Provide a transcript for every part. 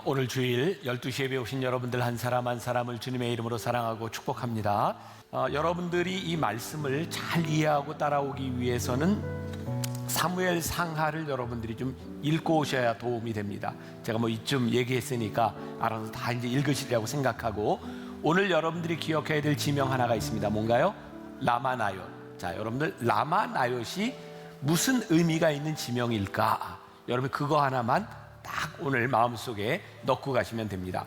오늘 주일 12시 예배 오신 여러분들 한 사람 한 사람을 주님의 이름으로 사랑하고 축복합니다. 여러분들이 이 말씀을 잘 이해하고 따라오기 위해서는 사무엘 상하를 여러분들이 좀 읽고 오셔야 도움이 됩니다. 제가 이쯤 얘기했으니까 알아서 다 이제 읽으시리라고 생각하고, 오늘 여러분들이 기억해야 될 지명 하나가 있습니다. 뭔가요? 라마나옅. 자, 여러분들, 라마나옅이 무슨 의미가 있는 지명일까? 여러분 그거 하나만 딱 오늘 마음속에 넣고 가시면 됩니다.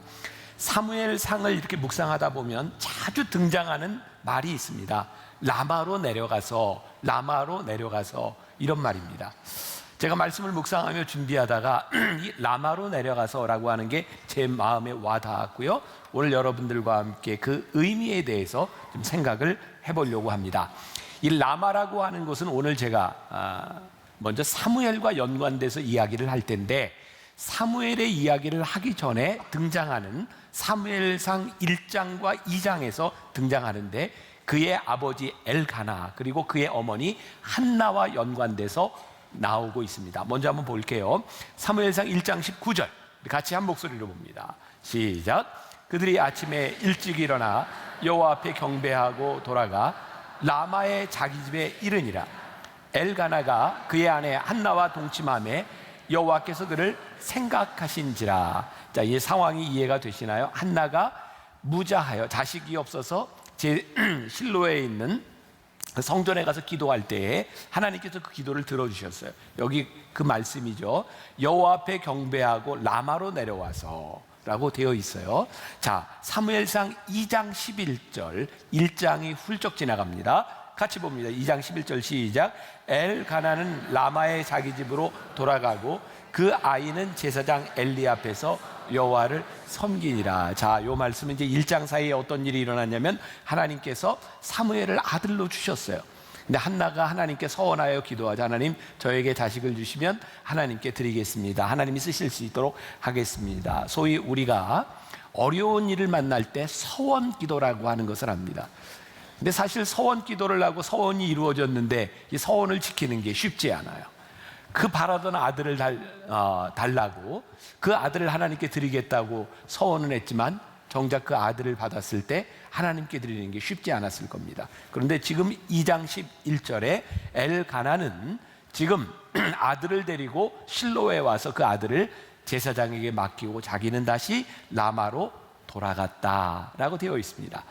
사무엘상을 이렇게 묵상하다 보면 자주 등장하는 말이 있습니다. 라마로 내려가서 이런 말입니다. 제가 말씀을 묵상하며 준비하다가 이 라마로 내려가서라고 하는 게 제 마음에 와닿았고요. 오늘 여러분들과 함께 그 의미에 대해서 좀 생각을 해보려고 합니다. 이 라마라고 하는 것은 오늘 제가 먼저 사무엘과 연관돼서 이야기를 할 텐데, 사무엘의 이야기를 하기 전에 등장하는 사무엘상 1장과 2장에서 등장하는데, 그의 아버지 엘가나 그리고 그의 어머니 한나와 연관돼서 나오고 있습니다. 먼저 한번 볼게요. 사무엘상 1장 19절 같이 한 목소리로 봅니다. 시작. 그들이 아침에 일찍 일어나 여호와 앞에 경배하고 돌아가 라마의 자기 집에 이르니라. 엘가나가 그의 아내 한나와 동침하매 여호와께서 그를 생각하신지라. 자, 이 상황이 이해가 되시나요? 한나가 무자하여 자식이 없어서 실로에 있는 성전에 가서 기도할 때에 하나님께서 그 기도를 들어주셨어요. 여기 그 말씀이죠. 여호와 앞에 경배하고 라마로 내려와서 라고 되어 있어요. 자, 사무엘상 2장 11절 1장이 훌쩍 지나갑니다. 같이 봅니다. 2장 11절 시작. 엘가나는 라마의 자기 집으로 돌아가고 그 아이는 제사장 엘리 앞에서 여호와를 섬기니라. 자, 요 말씀은 이제 1장 사이에 어떤 일이 일어났냐면 하나님께서 사무엘을 아들로 주셨어요. 근데 한나가 하나님께 서원하여 기도하자. 하나님, 저에게 자식을 주시면 하나님께 드리겠습니다. 하나님이 쓰실 수 있도록 하겠습니다. 소위 우리가 어려운 일을 만날 때 서원 기도라고 하는 것을 합니다. 근데 사실 서원 기도를 하고 서원이 이루어졌는데 이 서원을 지키는 게 쉽지 않아요. 그 바라던 아들을 달라고, 그 아들을 하나님께 드리겠다고 서원은 했지만 정작 그 아들을 받았을 때 하나님께 드리는 게 쉽지 않았을 겁니다. 그런데 지금 2장 11절에 엘가나는 지금 아들을 데리고 실로에 와서 그 아들을 제사장에게 맡기고 자기는 다시 라마로 돌아갔다라고 되어 있습니다.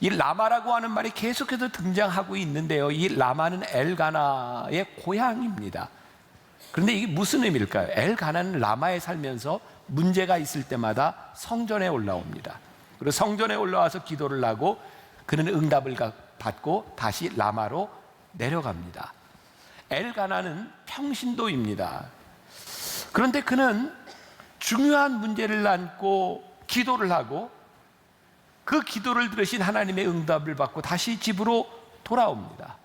이 라마라고 하는 말이 계속해서 등장하고 있는데요, 이 라마는 엘가나의 고향입니다. 그런데 이게 무슨 의미일까요? 엘가나는 라마에 살면서 문제가 있을 때마다 성전에 올라옵니다. 그리고 성전에 올라와서 기도를 하고 그는 응답을 받고 다시 라마로 내려갑니다. 엘가나는 평신도입니다. 그런데 그는 중요한 문제를 안고 기도를 하고 그 기도를 들으신 하나님의 응답을 받고 다시 집으로 돌아옵니다.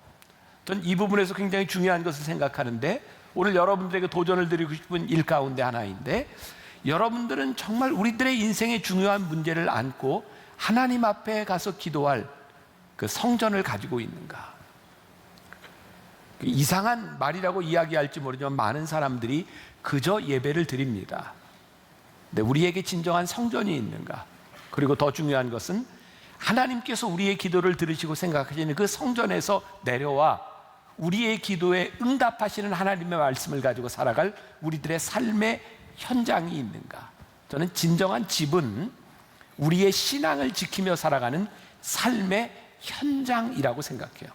전 이 부분에서 굉장히 중요한 것을 생각하는데, 오늘 여러분들에게 도전을 드리고 싶은 일 가운데 하나인데, 여러분들은 정말 우리들의 인생의 중요한 문제를 안고 하나님 앞에 가서 기도할 그 성전을 가지고 있는가? 이상한 말이라고 이야기할지 모르지만 많은 사람들이 그저 예배를 드립니다. 근데 우리에게 진정한 성전이 있는가? 그리고 더 중요한 것은 하나님께서 우리의 기도를 들으시고 생각하시는 그 성전에서 내려와 우리의 기도에 응답하시는 하나님의 말씀을 가지고 살아갈 우리들의 삶의 현장이 있는가? 저는 진정한 집은 우리의 신앙을 지키며 살아가는 삶의 현장이라고 생각해요.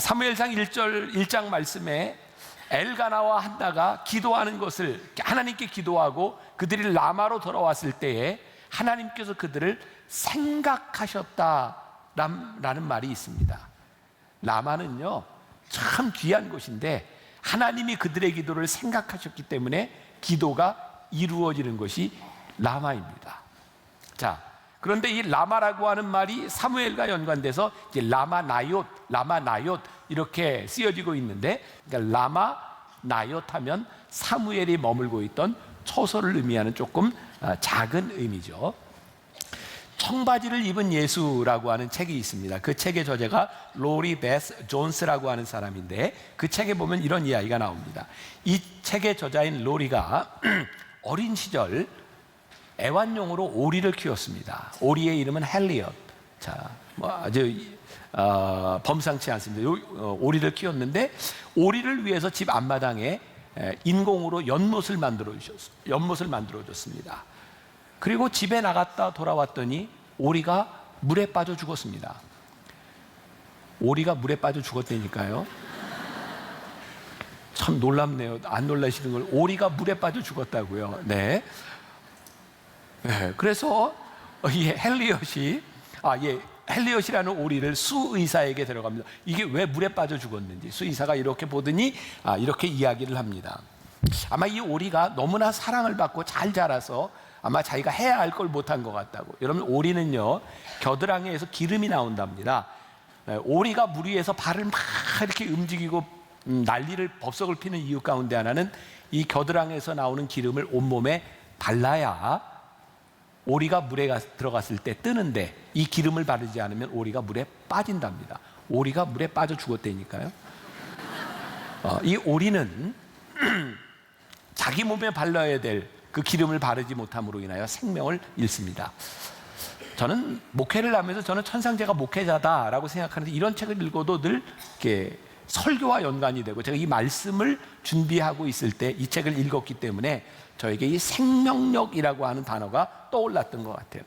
사무엘상 1장 말씀에 엘가나와 한나가 기도하는 것을, 하나님께 기도하고 그들이 라마로 돌아왔을 때에 하나님께서 그들을 생각하셨다라는 말이 있습니다. 라마는요 참 귀한 곳인데 하나님이 그들의 기도를 생각하셨기 때문에 기도가 이루어지는 것이 라마입니다. 자, 그런데 이 라마라고 하는 말이 사무엘과 연관돼서 이제 라마나옅 이렇게 쓰여지고 있는데, 그러니까 라마나옅 하면 사무엘이 머물고 있던 처소를 의미하는 조금 작은 의미죠. 청바지를 입은 예수라고 하는 책이 있습니다. 그 책의 저자가 로리 베스 존스라고 하는 사람인데, 그 책에 보면 이런 이야기가 나옵니다. 이 책의 저자인 로리가 어린 시절 애완용으로 오리를 키웠습니다. 오리의 이름은 헬리엇. 자, 뭐 아주 범상치 않습니다. 오리를 키웠는데 오리를 위해서 집 앞마당에 인공으로 연못을 만들어 줬습니다. 그리고 집에 나갔다 돌아왔더니 오리가 물에 빠져 죽었습니다. 오리가 물에 빠져 죽었다니까요. 참 놀랍네요. 안 놀라시는 걸. 오리가 물에 빠져 죽었다고요. 네. 그래서 이 헬리엇이라는 오리를 수의사에게 데려갑니다. 이게 왜 물에 빠져 죽었는지 수의사가 이렇게 보더니 이렇게 이야기를 합니다. 아마 이 오리가 너무나 사랑을 받고 잘 자라서 아마 자기가 해야 할 걸 못한 것 같다고. 여러분, 오리는요 겨드랑이에서 기름이 나온답니다. 오리가 물 위에서 발을 막 이렇게 움직이고 난리를 법석을 피는 이유 가운데 하나는 이 겨드랑이에서 나오는 기름을 온몸에 발라야 오리가 물에 들어갔을 때 뜨는데, 이 기름을 바르지 않으면 오리가 물에 빠진답니다. 오리가 물에 빠져 죽었다니까요. 이 오리는 자기 몸에 발라야 될 그 기름을 바르지 못함으로 인하여 생명을 잃습니다. 저는 목회를 하면서 저는 천상제가 목회자다라고 생각하는데, 이런 책을 읽어도 늘 이렇게 설교와 연관이 되고, 제가 이 말씀을 준비하고 있을 때 이 책을 읽었기 때문에 저에게 이 생명력이라고 하는 단어가 떠올랐던 것 같아요.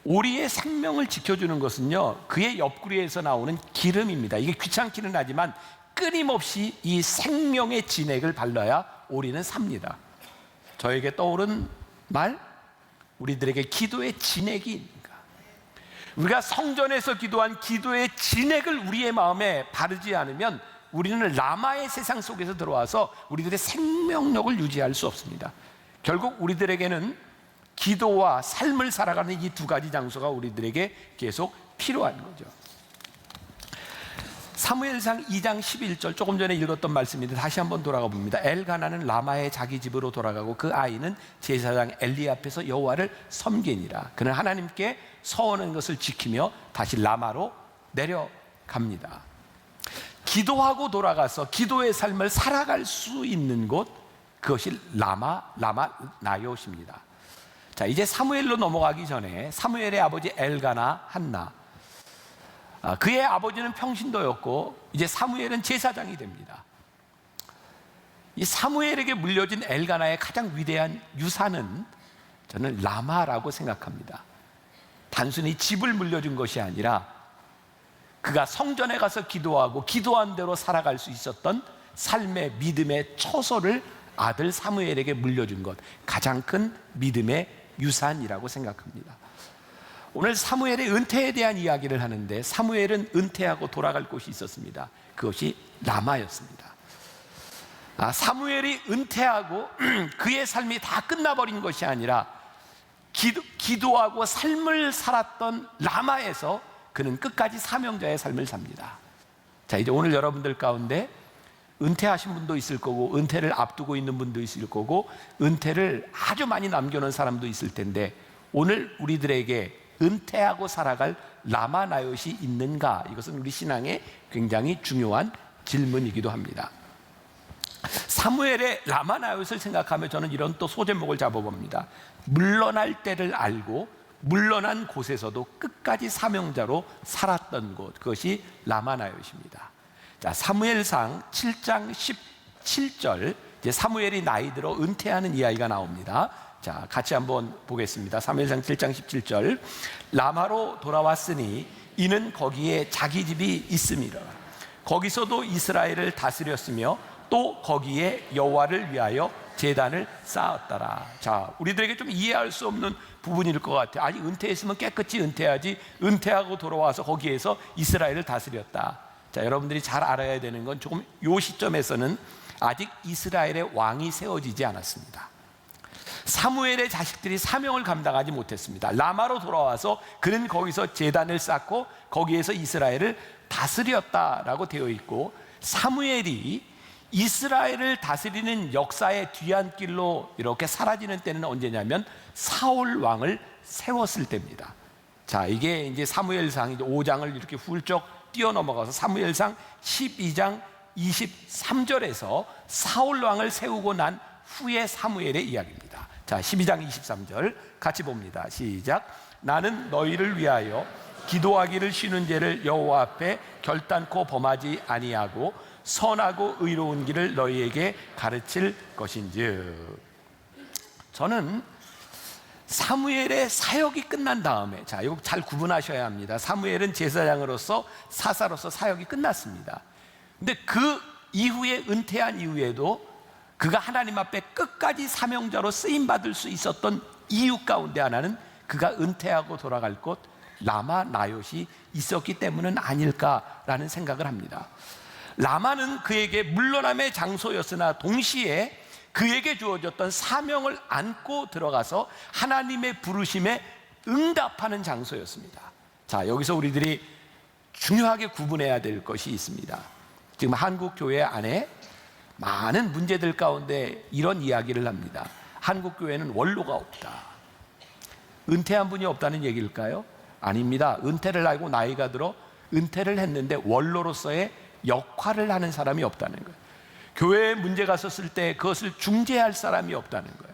오리의 생명을 지켜주는 것은요 그의 옆구리에서 나오는 기름입니다. 이게 귀찮기는 하지만 끊임없이 이 생명의 진액을 발라야 오리는 삽니다. 저에게 떠오른 말, 우리들에게 기도의 진액이니까, 우리가 성전에서 기도한 기도의 진액을 우리의 마음에 바르지 않으면 우리는 라마의 세상 속에서 들어와서 우리들의 생명력을 유지할 수 없습니다. 결국 우리들에게는 기도와 삶을 살아가는 이 두 가지 장소가 우리들에게 계속 필요한 거죠. 사무엘상 2장 11절, 조금 전에 읽었던 말씀인데 다시 한번 돌아가 봅니다. 엘가나는 라마의 자기 집으로 돌아가고 그 아이는 제사장 엘리 앞에서 여호와를 섬기니라. 그는 하나님께 서원한 것을 지키며 다시 라마로 내려갑니다. 기도하고 돌아가서 기도의 삶을 살아갈 수 있는 곳, 그것이 라마 나요시입니다. 자, 이제 사무엘로 넘어가기 전에 사무엘의 아버지 엘가나 한나, 그의 아버지는 평신도였고 이제 사무엘은 제사장이 됩니다. 이 사무엘에게 물려진 엘가나의 가장 위대한 유산은 저는 라마라고 생각합니다. 단순히 집을 물려준 것이 아니라 그가 성전에 가서 기도하고 기도한 대로 살아갈 수 있었던 삶의 믿음의 처소를 아들 사무엘에게 물려준 것, 가장 큰 믿음의 유산이라고 생각합니다. 오늘 사무엘의 은퇴에 대한 이야기를 하는데, 사무엘은 은퇴하고 돌아갈 곳이 있었습니다. 그것이 라마였습니다. 사무엘이 은퇴하고 그의 삶이 다 끝나버린 것이 아니라 기도하고 삶을 살았던 라마에서 그는 끝까지 사명자의 삶을 삽니다. 자, 이제 오늘 여러분들 가운데 은퇴하신 분도 있을 거고, 은퇴를 앞두고 있는 분도 있을 거고, 은퇴를 아주 많이 남겨놓은 사람도 있을 텐데, 오늘 우리들에게 은퇴하고 살아갈 라마나요시 있는가? 이것은 우리 신앙에 굉장히 중요한 질문이기도 합니다. 사무엘의 라마나요시를 생각하면 저는 이런 또 소제목을 잡아봅니다. 물러날 때를 알고 물러난 곳에서도 끝까지 사명자로 살았던 곳, 그것이 라마나요시입니다. 자, 사무엘상 7장 17절, 이제 사무엘이 나이 들어 은퇴하는 이야기가 나옵니다. 자, 같이 한번 보겠습니다. 사무엘상 7장 17절. 라마로 돌아왔으니 이는 거기에 자기 집이 있음이라. 거기서도 이스라엘을 다스렸으며 또 거기에 여호와를 위하여 제단을 쌓았더라. 자, 우리들에게 좀 이해할 수 없는 부분일 것 같아요. 아니, 은퇴했으면 깨끗이 은퇴하지, 은퇴하고 돌아와서 거기에서 이스라엘을 다스렸다. 자, 여러분들이 잘 알아야 되는 건 조금 요 시점에서는 아직 이스라엘의 왕이 세워지지 않았습니다. 사무엘의 자식들이 사명을 감당하지 못했습니다. 라마로 돌아와서 그는 거기서 제단을 쌓고 거기에서 이스라엘을 다스렸다라고 되어 있고, 사무엘이 이스라엘을 다스리는 역사의 뒤안길로 이렇게 사라지는 때는 언제냐면 사울 왕을 세웠을 때입니다. 자, 이게 이제 사무엘상 5장을 이렇게 훌쩍 뛰어넘어가서 사무엘상 12장 23절에서 사울 왕을 세우고 난 후의 사무엘의 이야기입니다. 자, 12장 23절 같이 봅니다. 시작. 나는 너희를 위하여 기도하기를 쉬는 죄를 여호와 앞에 결단코 범하지 아니하고 선하고 의로운 길을 너희에게 가르칠 것인즉. 저는 사무엘의 사역이 끝난 다음에, 자, 이거 잘 구분하셔야 합니다. 사무엘은 제사장으로서 사사로서 사역이 끝났습니다. 근데 그 이후에 은퇴한 이후에도 그가 하나님 앞에 끝까지 사명자로 쓰임받을 수 있었던 이유 가운데 하나는 그가 은퇴하고 돌아갈 곳 라마 나옅이 있었기 때문은 아닐까라는 생각을 합니다. 라마는 그에게 물러남의 장소였으나 동시에 그에게 주어졌던 사명을 안고 들어가서 하나님의 부르심에 응답하는 장소였습니다. 자, 여기서 우리들이 중요하게 구분해야 될 것이 있습니다. 지금 한국 교회 안에 많은 문제들 가운데 이런 이야기를 합니다. 한국 교회는 원로가 없다. 은퇴한 분이 없다는 얘기일까요? 아닙니다. 은퇴를 하고 나이가 들어 은퇴를 했는데 원로로서의 역할을 하는 사람이 없다는 거예요. 교회에 문제가 있었을 때 그것을 중재할 사람이 없다는 거예요.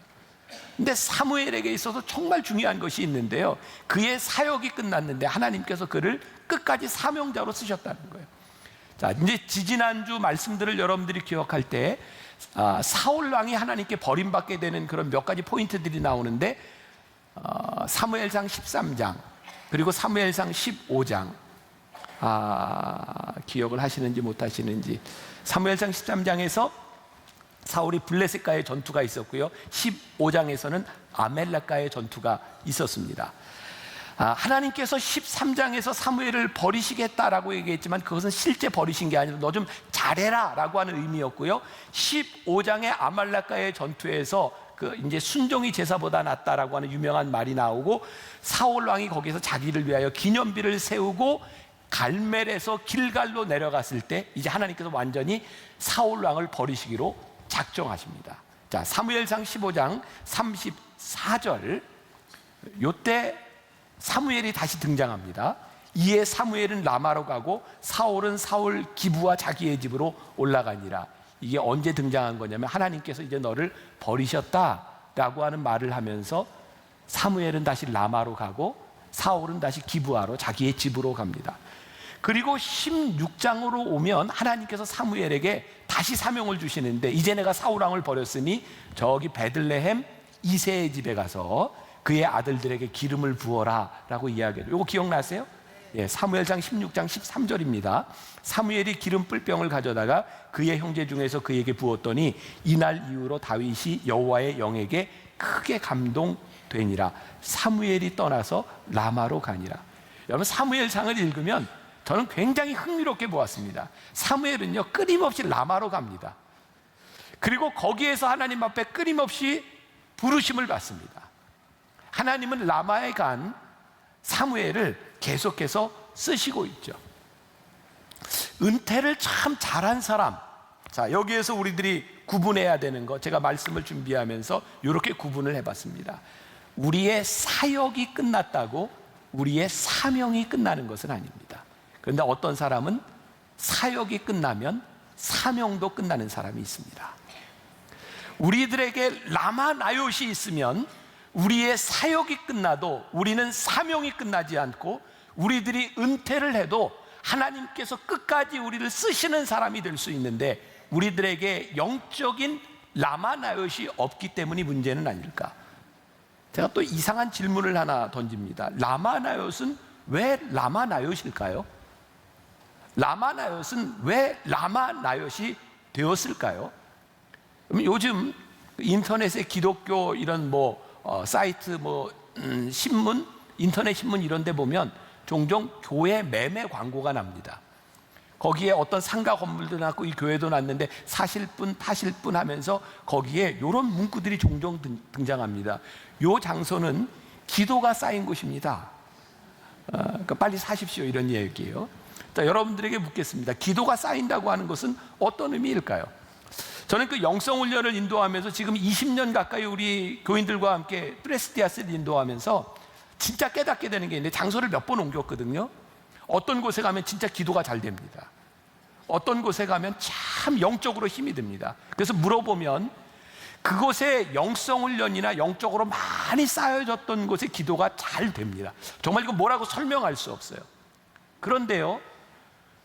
근데 사무엘에게 있어서 정말 중요한 것이 있는데요, 그의 사역이 끝났는데 하나님께서 그를 끝까지 사명자로 쓰셨다는 거예요. 자, 이제 지지난주 말씀들을 여러분들이 기억할 때 사울 왕이 하나님께 버림받게 되는 그런 몇 가지 포인트들이 나오는데, 사무엘상 13장 그리고 사무엘상 15장, 기억을 하시는지 못하시는지, 사무엘상 13장에서 사울이 블레셋과의 전투가 있었고요, 15장에서는 아멜렉과의 전투가 있었습니다. 하나님께서 13장에서 사무엘을 버리시겠다라고 얘기했지만 그것은 실제 버리신 게 아니라 너 좀 잘해라 라고 하는 의미였고요, 15장의 아말렉과의 전투에서 이제 순종이 제사보다 낫다라고 하는 유명한 말이 나오고, 사울 왕이 거기서 자기를 위하여 기념비를 세우고 갈멜에서 길갈로 내려갔을 때 이제 하나님께서 완전히 사울 왕을 버리시기로 작정하십니다. 자, 사무엘상 15장 34절, 요때 사무엘이 다시 등장합니다. 이에 사무엘은 라마로 가고 사울은 사울 기브와 자기의 집으로 올라가니라. 이게 언제 등장한 거냐면 하나님께서 이제 너를 버리셨다라고 하는 말을 하면서 사무엘은 다시 라마로 가고 사울은 다시 기브아로 자기의 집으로 갑니다. 그리고 16장으로 오면 하나님께서 사무엘에게 다시 사명을 주시는데, 이제 내가 사울 왕을 버렸으니 저기 베들레헴 이새의 집에 가서 그의 아들들에게 기름을 부어라 라고 이야기해요. 이거 기억나세요? 예, 사무엘상 16장 13절입니다. 사무엘이 기름 뿔병을 가져다가 그의 형제 중에서 그에게 부었더니 이날 이후로 다윗이 여호와의 영에게 크게 감동되니라. 사무엘이 떠나서 라마로 가니라. 여러분, 사무엘상을 읽으면 저는 굉장히 흥미롭게 보았습니다. 사무엘은요, 끊임없이 라마로 갑니다. 그리고 거기에서 하나님 앞에 끊임없이 부르심을 받습니다. 하나님은 라마에 간 사무엘을 계속해서 쓰시고 있죠. 은퇴를 참 잘한 사람, 자, 여기에서 우리들이 구분해야 되는 거, 제가 말씀을 준비하면서 이렇게 구분을 해봤습니다. 우리의 사역이 끝났다고 우리의 사명이 끝나는 것은 아닙니다. 그런데 어떤 사람은 사역이 끝나면 사명도 끝나는 사람이 있습니다. 우리들에게 라마 나옅이 있으면 우리의 사역이 끝나도 우리는 사명이 끝나지 않고, 우리들이 은퇴를 해도 하나님께서 끝까지 우리를 쓰시는 사람이 될 수 있는데, 우리들에게 영적인 라마 나옅이 없기 때문이 문제는 아닐까. 제가 또 이상한 질문을 하나 던집니다. 라마 나옅은 왜 라마 나옅일까요? 라마 나옅은 왜 라마 나옅이 되었을까요? 요즘 인터넷에 기독교 이런 사이트, 신문, 인터넷 신문 이런 데 보면 종종 교회 매매 광고가 납니다. 거기에 어떤 상가 건물도 났고 이 교회도 났는데 사실 분 타실 분 하면서 거기에 이런 문구들이 종종 등장합니다. 이 장소는 기도가 쌓인 곳입니다. 그러니까 빨리 사십시오, 이런 얘기예요. 자, 여러분들에게 묻겠습니다. 기도가 쌓인다고 하는 것은 어떤 의미일까요? 저는 그 영성훈련을 인도하면서 지금 20년 가까이 우리 교인들과 함께 프레스티아스를 인도하면서 진짜 깨닫게 되는 게 있는데, 장소를 몇 번 옮겼거든요. 어떤 곳에 가면 진짜 기도가 잘 됩니다. 어떤 곳에 가면 참 영적으로 힘이 듭니다. 그래서 물어보면 그곳에 영성 훈련이나 영적으로 많이 쌓여졌던 곳에 기도가 잘 됩니다. 정말 이거 뭐라고 설명할 수 없어요. 그런데요,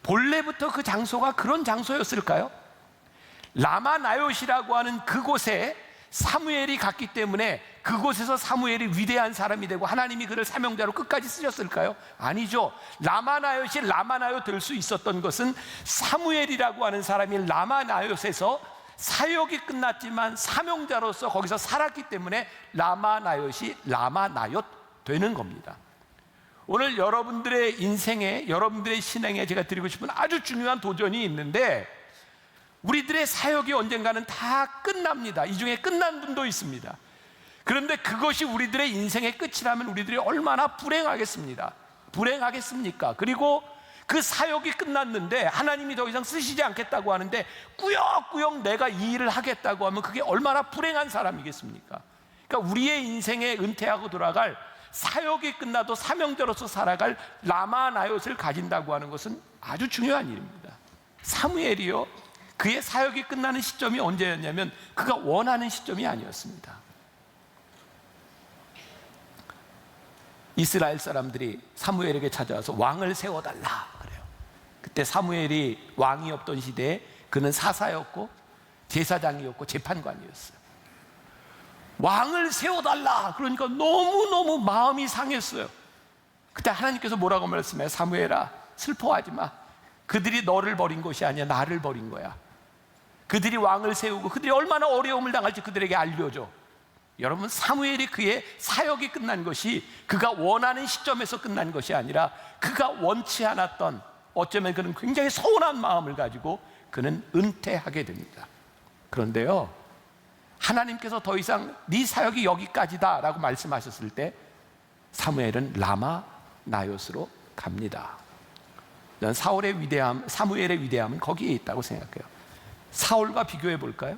본래부터 그 장소가 그런 장소였을까요? 라마나요시라고 하는 그곳에 사무엘이 갔기 때문에 그곳에서 사무엘이 위대한 사람이 되고 하나님이 그를 사명자로 끝까지 쓰셨을까요? 아니죠. 라마나요시 라마나요 될 수 있었던 것은 사무엘이라고 하는 사람이 라마나요스에서 사역이 끝났지만 사명자로서 거기서 살았기 때문에 라마나요시 라마나요 되는 겁니다. 오늘 여러분들의 인생에, 여러분들의 신앙에 제가 드리고 싶은 아주 중요한 도전이 있는데, 우리들의 사역이 언젠가는 다 끝납니다. 이 중에 끝난 분도 있습니다. 그런데 그것이 우리들의 인생의 끝이라면 우리들이 얼마나 불행하겠습니까? 그리고 그 사역이 끝났는데 하나님이 더 이상 쓰시지 않겠다고 하는데 꾸역꾸역 내가 이 일을 하겠다고 하면 그게 얼마나 불행한 사람이겠습니까? 그러니까 우리의 인생에 은퇴하고 돌아갈, 사역이 끝나도 사명자로서 살아갈 라마나요스를 가진다고 하는 것은 아주 중요한 일입니다. 사무엘이요, 그의 사역이 끝나는 시점이 언제였냐면 그가 원하는 시점이 아니었습니다. 이스라엘 사람들이 사무엘에게 찾아와서 왕을 세워달라 그래요. 그때 사무엘이 왕이 없던 시대에 그는 사사였고 제사장이었고 재판관이었어요. 왕을 세워달라 그러니까 너무너무 마음이 상했어요. 그때 하나님께서 뭐라고 말씀해요? 사무엘아, 슬퍼하지 마. 그들이 너를 버린 것이 아니야, 나를 버린 거야. 그들이 왕을 세우고 그들이 얼마나 어려움을 당할지 그들에게 알려줘. 여러분, 사무엘이 그의 사역이 끝난 것이 그가 원하는 시점에서 끝난 것이 아니라 그가 원치 않았던, 어쩌면 그는 굉장히 서운한 마음을 가지고 그는 은퇴하게 됩니다. 그런데요, 하나님께서 더 이상 네 사역이 여기까지다 라고 말씀하셨을 때 사무엘은 라마나요스로 갑니다. 난 사무엘의 위대함은 거기에 있다고 생각해요. 사울과 비교해 볼까요?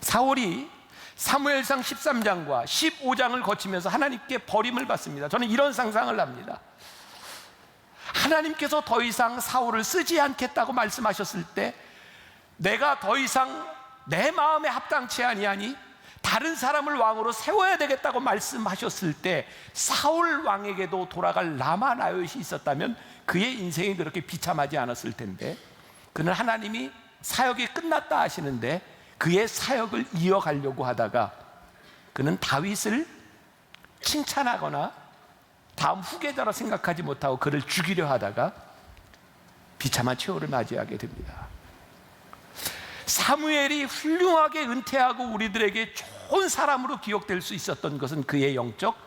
사울이 사무엘상 13장과 15장을 거치면서 하나님께 버림을 받습니다. 저는 이런 상상을 합니다. 하나님께서 더 이상 사울을 쓰지 않겠다고 말씀하셨을 때 내가 더 이상 내 마음에 합당치 아니하니 다른 사람을 왕으로 세워야 되겠다고 말씀하셨을 때 사울 왕에게도 돌아갈 라마나요시 있었다면 그의 인생이 그렇게 비참하지 않았을 텐데, 그는 하나님이 사역이 끝났다 하시는데 그의 사역을 이어가려고 하다가 그는 다윗을 칭찬하거나 다음 후계자로 생각하지 못하고 그를 죽이려 하다가 비참한 최후를 맞이하게 됩니다. 사무엘이 훌륭하게 은퇴하고 우리들에게 좋은 사람으로 기억될 수 있었던 것은 그의 영적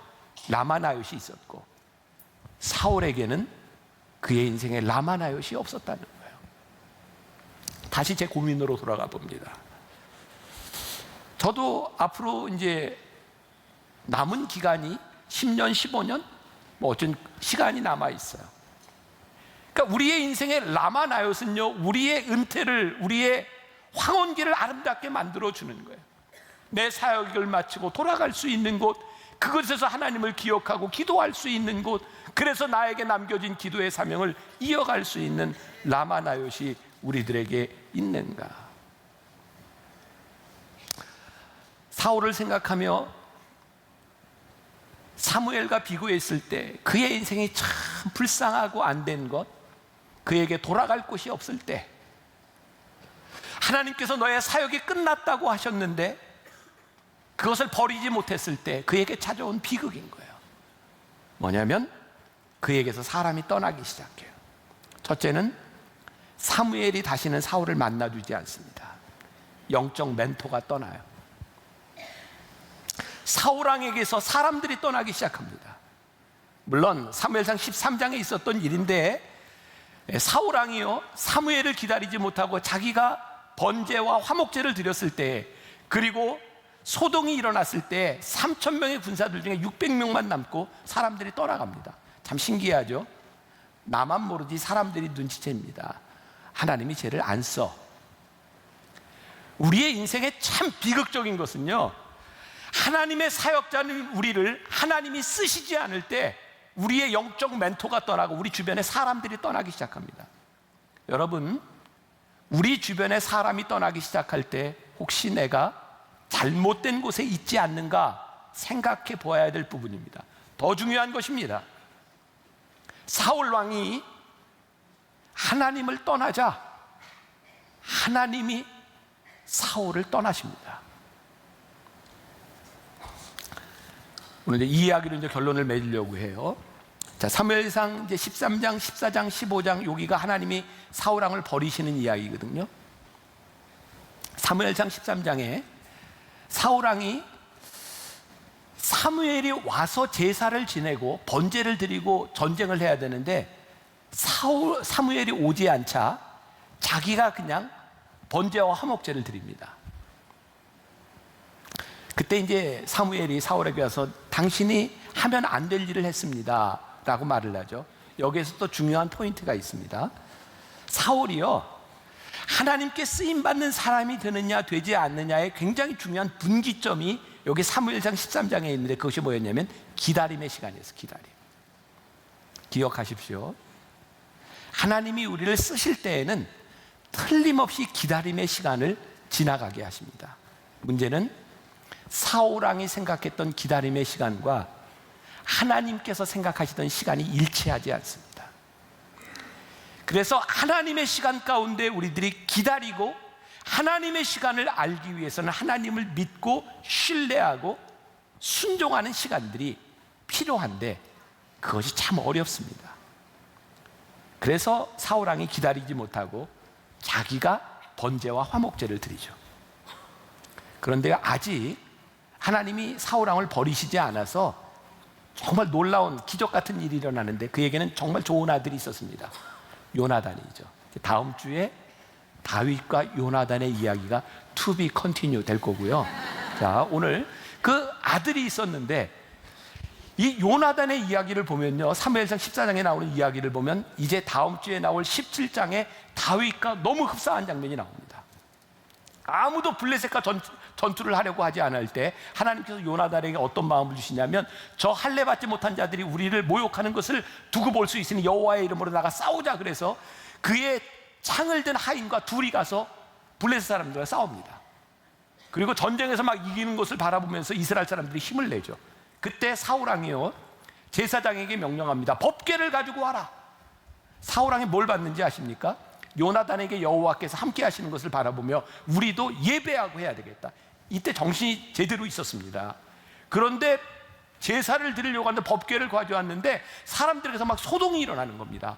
라마나요시 있었고, 사울에게는 그의 인생에 라마나요시 없었다는 거예요. 다시 제 고민으로 돌아가 봅니다. 저도 앞으로 이제 남은 기간이 10년, 15년 뭐 어쩐 시간이 남아 있어요. 그러니까 우리의 인생의 라마나요스는요, 우리의 은퇴를, 우리의 황혼기를 아름답게 만들어 주는 거예요. 내 사역을 마치고 돌아갈 수 있는 곳, 그곳에서 하나님을 기억하고 기도할 수 있는 곳, 그래서 나에게 남겨진 기도의 사명을 이어갈 수 있는 라마나요시 우리들에게 있는가? 사울을 생각하며 사무엘과 비교했을 때 그의 인생이 참 불쌍하고 안 된 것, 그에게 돌아갈 곳이 없을 때, 하나님께서 너의 사역이 끝났다고 하셨는데 그것을 버리지 못했을 때 그에게 찾아온 비극인 거예요. 뭐냐면 그에게서 사람이 떠나기 시작해요. 첫째는 사무엘이 다시는 사울을 만나주지 않습니다. 영적 멘토가 떠나요. 사울 왕에게서 사람들이 떠나기 시작합니다. 물론 사무엘상 13장에 있었던 일인데, 사울 왕이요, 사무엘을 기다리지 못하고 자기가 번제와 화목제를 드렸을 때, 그리고 소동이 일어났을 때 3,000명의 군사들 중에 600명만 남고 사람들이 떠나갑니다. 참 신기하죠? 나만 모르지 사람들이 눈치챕니다. 하나님이 쟤를 안 써. 우리의 인생에 참 비극적인 것은요, 하나님의 사역자는 우리를 하나님이 쓰시지 않을 때 우리의 영적 멘토가 떠나고 우리 주변에 사람들이 떠나기 시작합니다. 여러분, 우리 주변에 사람이 떠나기 시작할 때 혹시 내가 잘못된 곳에 있지 않는가 생각해 보아야 될 부분입니다. 더 중요한 것입니다. 사울 왕이 하나님을 떠나자 하나님이 사울을 떠나십니다. 오늘 이 이야기로 결론을 맺으려고 해요. 자, 사무엘상 13장, 14장, 15장 여기가 하나님이 사울 왕을 버리시는 이야기거든요. 사무엘상 13장에 사울 왕이 사무엘이 와서 제사를 지내고 번제를 드리고 전쟁을 해야 되는데 사무엘이 오지 않자 자기가 그냥 번제와 화목제를 드립니다. 그때 이제 사무엘이 사울에게 와서 당신이 하면 안 될 일을 했습니다 라고 말을 하죠. 여기에서 또 중요한 포인트가 있습니다. 사울이요, 하나님께 쓰임받는 사람이 되느냐 되지 않느냐의 굉장히 중요한 분기점이 여기 사무엘상 13장에 있는데 그것이 뭐였냐면 기다림의 시간이었어요. 기다림. 기억하십시오. 하나님이 우리를 쓰실 때에는 틀림없이 기다림의 시간을 지나가게 하십니다. 문제는 사울 왕이 생각했던 기다림의 시간과 하나님께서 생각하시던 시간이 일치하지 않습니다. 그래서 하나님의 시간 가운데 우리들이 기다리고 하나님의 시간을 알기 위해서는 하나님을 믿고 신뢰하고 순종하는 시간들이 필요한데 그것이 참 어렵습니다. 그래서 사울 왕이 기다리지 못하고 자기가 번제와 화목제를 드리죠. 그런데 아직 하나님이 사울 왕을 버리시지 않아서 정말 놀라운 기적 같은 일이 일어나는데 그에게는 정말 좋은 아들이 있었습니다. 요나단이죠. 다음 주에 다윗과 요나단의 이야기가 to be continue 될 거고요. 자, 오늘 그 아들이 있었는데 이 요나단의 이야기를 보면요, 사무엘상 14장에 나오는 이야기를 보면 이제 다음 주에 나올 17장에 다윗과 너무 흡사한 장면이 나옵니다. 아무도 블레셋과 전투를 하려고 하지 않을 때 하나님께서 요나단에게 어떤 마음을 주시냐면 저 할례 받지 못한 자들이 우리를 모욕하는 것을 두고 볼 수 있으니 여호와의 이름으로 나가 싸우자. 그래서 그의 창을 든 하인과 둘이 가서 블레셋 사람들과 싸웁니다. 그리고 전쟁에서 막 이기는 것을 바라보면서 이스라엘 사람들이 힘을 내죠. 그때 사울 왕이요, 제사장에게 명령합니다. 법궤를 가지고 와라. 사울 왕이 뭘 받는지 아십니까? 요나단에게 여호와께서 함께 하시는 것을 바라보며 우리도 예배하고 해야 되겠다. 이때 정신이 제대로 있었습니다. 그런데 제사를 드리려고 하는데 법궤를 가져왔는데 사람들에게서 막 소동이 일어나는 겁니다.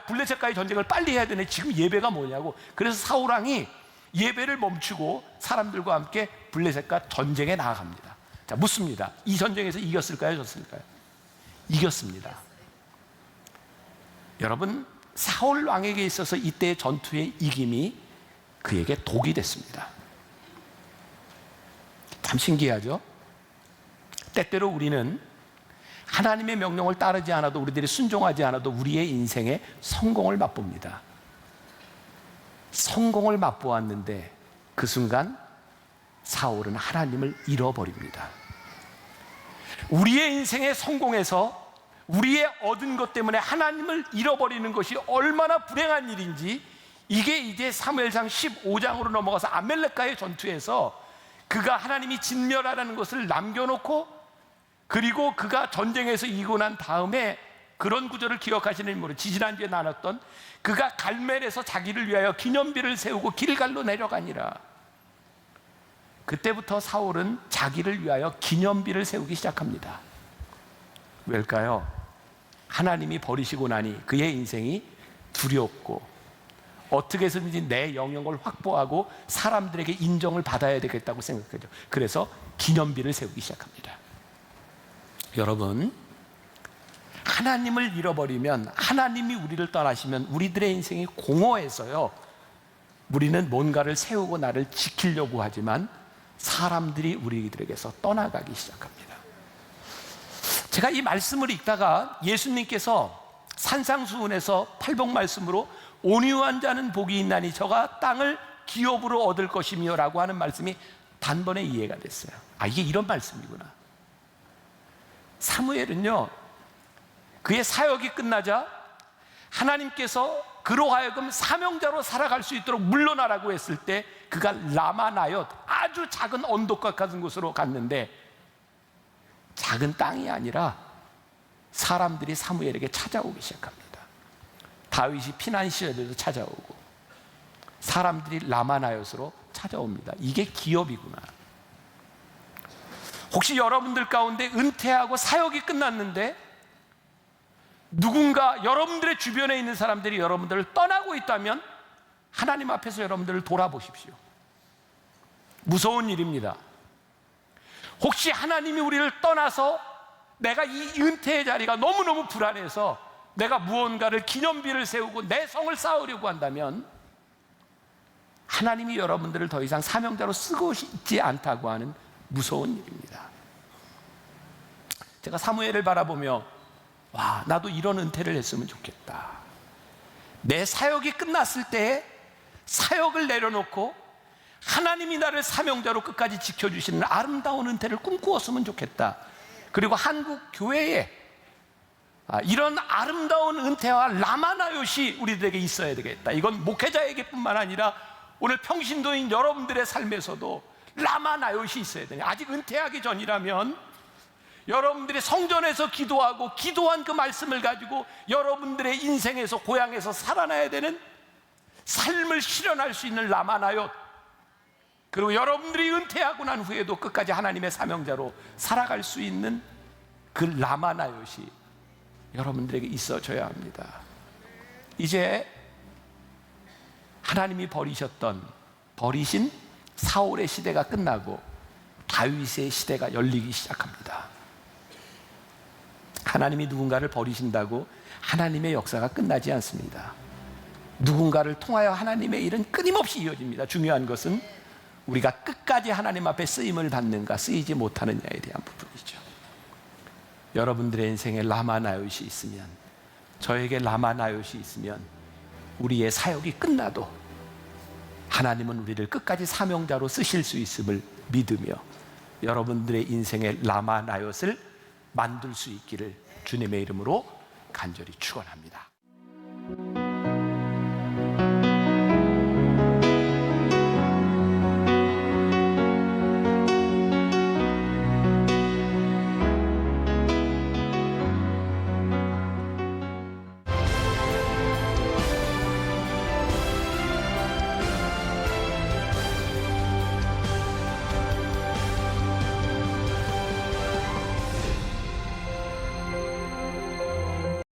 블레셋과의 전쟁을 빨리 해야 되네. 지금 예배가 뭐냐고. 그래서 사울 왕이 예배를 멈추고 사람들과 함께 블레셋과 전쟁에 나아갑니다. 자, 묻습니다. 이 전쟁에서 이겼을까요? 졌을까요? 이겼습니다. 여러분, 사울 왕에게 있어서 이때의 전투의 이김이 그에게 독이 됐습니다. 참 신기하죠? 때때로 우리는 하나님의 명령을 따르지 않아도, 우리들이 순종하지 않아도 우리의 인생에 성공을 맛봅니다. 성공을 맛보았는데 그 순간 사울은 하나님을 잃어버립니다. 우리의 인생의 성공에서 우리의 얻은 것 때문에 하나님을 잃어버리는 것이 얼마나 불행한 일인지, 이게 이제 사무엘상 15장으로 넘어가서 아멜렉과의 전투에서 그가 하나님이 진멸하라는 것을 남겨놓고, 그리고 그가 전쟁에서 이기고 난 다음에 그런 구절을 기억하시는 모르 지지난주에 나눴던 그가 갈멜에서 자기를 위하여 기념비를 세우고 길갈로 내려가니라. 그때부터 사울은 자기를 위하여 기념비를 세우기 시작합니다. 왜일까요? 하나님이 버리시고 나니 그의 인생이 두렵고 어떻게 해서든지 내 영역을 확보하고 사람들에게 인정을 받아야 되겠다고 생각하죠. 그래서 기념비를 세우기 시작합니다. 여러분, 하나님을 잃어버리면, 하나님이 우리를 떠나시면 우리들의 인생이 공허해서요, 우리는 뭔가를 세우고 나를 지키려고 하지만 사람들이 우리들에게서 떠나가기 시작합니다. 제가 이 말씀을 읽다가 예수님께서 산상수훈에서 팔복 말씀으로 온유한 자는 복이 있나니 저가 땅을 기업으로 얻을 것이며 라고 하는 말씀이 단번에 이해가 됐어요. 아, 이게 이런 말씀이구나. 사무엘은요, 그의 사역이 끝나자 하나님께서 그로 하여금 사명자로 살아갈 수 있도록 물러나라고 했을 때 그가 라마나옅, 아주 작은 언덕과 같은 곳으로 갔는데, 작은 땅이 아니라 사람들이 사무엘에게 찾아오기 시작합니다. 다윗이 피난 시절에도 찾아오고 사람들이 라마나옅으로 찾아옵니다. 이게 기업이구나. 혹시 여러분들 가운데 은퇴하고 사역이 끝났는데 누군가 여러분들의 주변에 있는 사람들이 여러분들을 떠나고 있다면 하나님 앞에서 여러분들을 돌아보십시오. 무서운 일입니다. 혹시 하나님이 우리를 떠나서 내가 이 은퇴의 자리가 너무너무 불안해서 내가 무언가를 기념비를 세우고 내 성을 쌓으려고 한다면 하나님이 여러분들을 더 이상 사명자로 쓰고 있지 않다고 하는 무서운 일입니다. 제가 사무엘을 바라보며 와, 나도 이런 은퇴를 했으면 좋겠다. 내 사역이 끝났을 때 사역을 내려놓고 하나님이 나를 사명자로 끝까지 지켜주시는 아름다운 은퇴를 꿈꾸었으면 좋겠다. 그리고 한국 교회에 이런 아름다운 은퇴와 라마나옅이 우리들에게 있어야 되겠다. 이건 목회자에게뿐만 아니라 오늘 평신도인 여러분들의 삶에서도 라마나옅이 있어야 되냐. 아직 은퇴하기 전이라면 여러분들이 성전에서 기도하고 기도한 그 말씀을 가지고 여러분들의 인생에서 고향에서 살아나야 되는 삶을 실현할 수 있는 라마나옅, 그리고 여러분들이 은퇴하고 난 후에도 끝까지 하나님의 사명자로 살아갈 수 있는 그 라마나옅이 여러분들에게 있어져야 합니다. 이제 하나님이 버리신 사울의 시대가 끝나고 다윗의 시대가 열리기 시작합니다. 하나님이 누군가를 버리신다고 하나님의 역사가 끝나지 않습니다. 누군가를 통하여 하나님의 일은 끊임없이 이어집니다. 중요한 것은 우리가 끝까지 하나님 앞에 쓰임을 받는가 쓰이지 못하느냐에 대한 부분이죠. 여러분들의 인생에 라마나옅이 있으면, 저에게 라마나옅이 있으면 우리의 사역이 끝나도 하나님은 우리를 끝까지 사명자로 쓰실 수 있음을 믿으며 여러분들의 인생의 라마나옅을 만들 수 있기를 주님의 이름으로 간절히 축원합니다.